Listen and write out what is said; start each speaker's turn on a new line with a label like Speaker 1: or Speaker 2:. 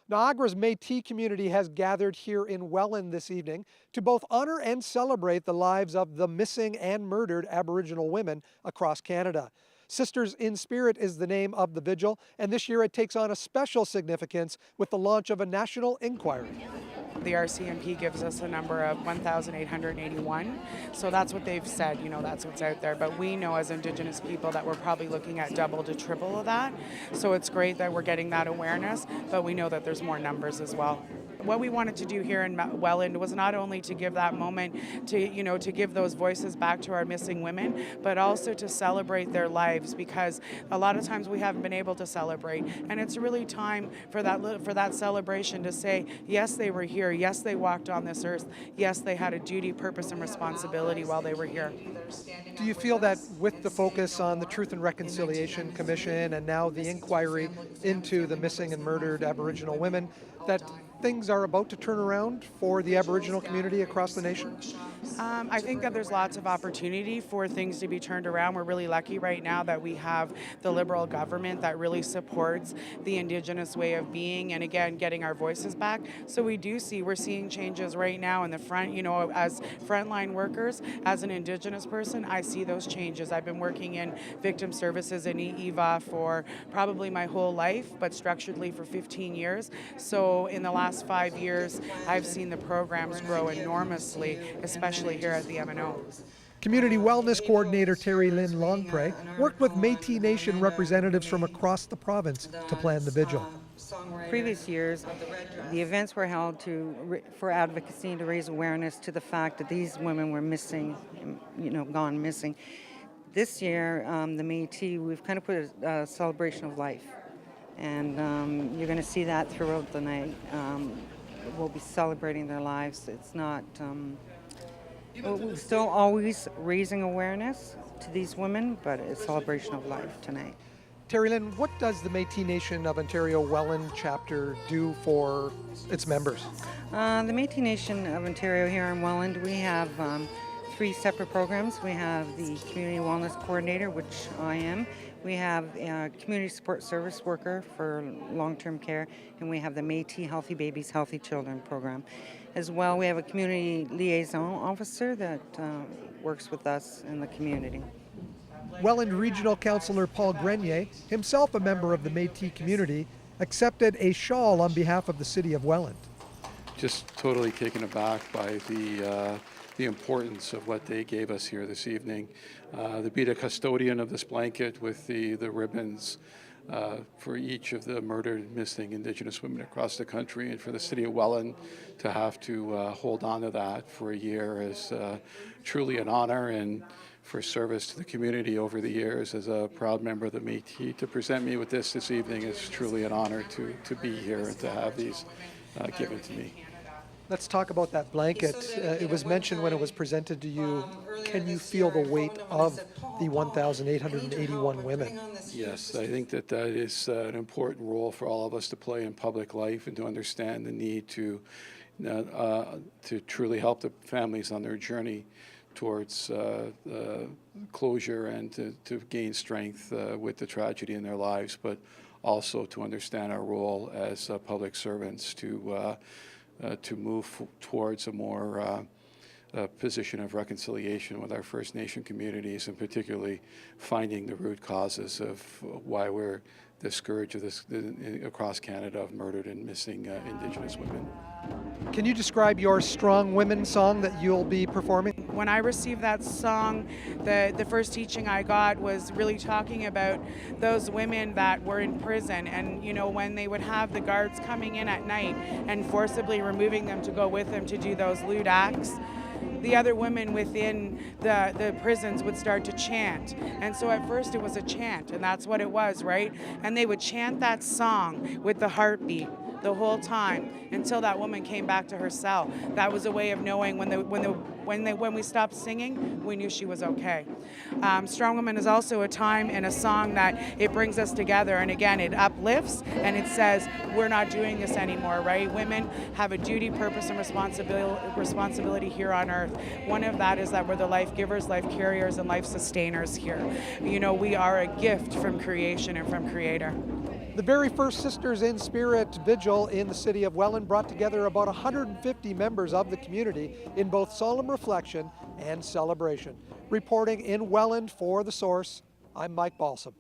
Speaker 1: Niagara's Métis community has gathered here in Welland this evening to both honor and celebrate the lives of the missing and murdered Aboriginal women across Canada. Sisters in Spirit is the name of the vigil, and this year it takes on a special significance with the launch of a national inquiry.
Speaker 2: The RCMP gives us a number of 1,881. So that's what they've said, that's what's out there. But we know as Indigenous people that we're probably looking at double to triple of that. So it's great that we're getting that awareness, but we know that there's more numbers as well. What we wanted to do here in Welland was not only to give that moment to give those voices back to our missing women, but also to celebrate their lives, because a lot of times we haven't been able to celebrate, and it's really time for that celebration to say, yes, they were here, yes, they walked on this earth, yes, they had a duty, purpose, and responsibility while they were here.
Speaker 1: Do you feel that with the focus on the Truth and Reconciliation Commission and now the inquiry into the missing and murdered Aboriginal women, that things are about to turn around for the Aboriginal community across the nation?
Speaker 2: I think that there's lots of opportunity for things to be turned around. We're really lucky right now that we have the Liberal government that really supports the Indigenous way of being and, again, getting our voices back. So we're seeing changes right now in the front, as frontline workers, as an Indigenous person, I see those changes. I've been working in victim services in EVA for probably my whole life, but structuredly for 15 years. So in the last 5 years, I've seen the programs grow enormously, especially here at the MNO.
Speaker 1: Community Wellness Coordinator Terry Lynn Longpre worked with Metis Nation representatives from across the province to plan the vigil.
Speaker 3: Previous years, the events were held for advocacy and to raise awareness to the fact that these women were missing, gone missing. This year, the Métis, we've kind of put a celebration of life, and you're going to see that throughout the night. We'll be celebrating their lives. It's not. We're still always raising awareness to these women, but it's a celebration of life tonight.
Speaker 1: Terry Lynn, what does the Metis Nation of Ontario Welland chapter do for its members?
Speaker 3: The Metis Nation of Ontario here in Welland, we have 3 separate programs. We have the Community Wellness Coordinator, which I am. We have a Community Support Service Worker for long-term care, and we have the Métis Healthy Babies, Healthy Children program. As well, we have a Community Liaison Officer that works with us in the community.
Speaker 1: Welland Regional Councillor Paul Grenier, himself a member of the Métis community, accepted a shawl on behalf of the City of Welland.
Speaker 4: Just totally taken aback by the importance of what they gave us here this evening. To be the custodian of this blanket with the ribbons for each of the murdered and missing Indigenous women across the country, and for the City of Welland to have to hold on to that for a year is truly an honor, and for service to the community over the years as a proud member of the Métis. To present me with this evening is truly an honor to be here and to have these given to me.
Speaker 1: Let's talk about that blanket. It was mentioned when it was presented to you. Can you feel the weight of the 1,881 women?
Speaker 4: Yes, I think that is an important role for all of us to play in public life, and to understand the need to truly help the families on their journey towards closure, and to gain strength with the tragedy in their lives, but also to understand our role as public servants to move towards a more position of reconciliation with our First Nation communities, and particularly finding the root causes of why we're the scourge of this across Canada of murdered and missing Indigenous women.
Speaker 1: Can you describe your Strong Women song that you'll be performing?
Speaker 2: When I received that song, the first teaching I got was really talking about those women that were in prison, and when they would have the guards coming in at night and forcibly removing them to go with them to do those lewd acts, the other women within the prisons would start to chant. And so at first it was a chant, and that's what it was, right? And they would chant that song with the heartbeat the whole time until that woman came back to her cell. That was a way of knowing when we stopped singing, we knew she was okay. Strong Women is also a time and a song that it brings us together, and again, it uplifts and it says we're not doing this anymore, right? Women have a duty, purpose, and responsibility here on earth. One of that is that we're the life givers, life carriers, and life sustainers here. We are a gift from creation and from Creator.
Speaker 1: The very first Sisters in Spirit Vigil in the city of Welland brought together about 150 members of the community in both solemn reflection and celebration. Reporting in Welland for The Source, I'm Mike Balsom.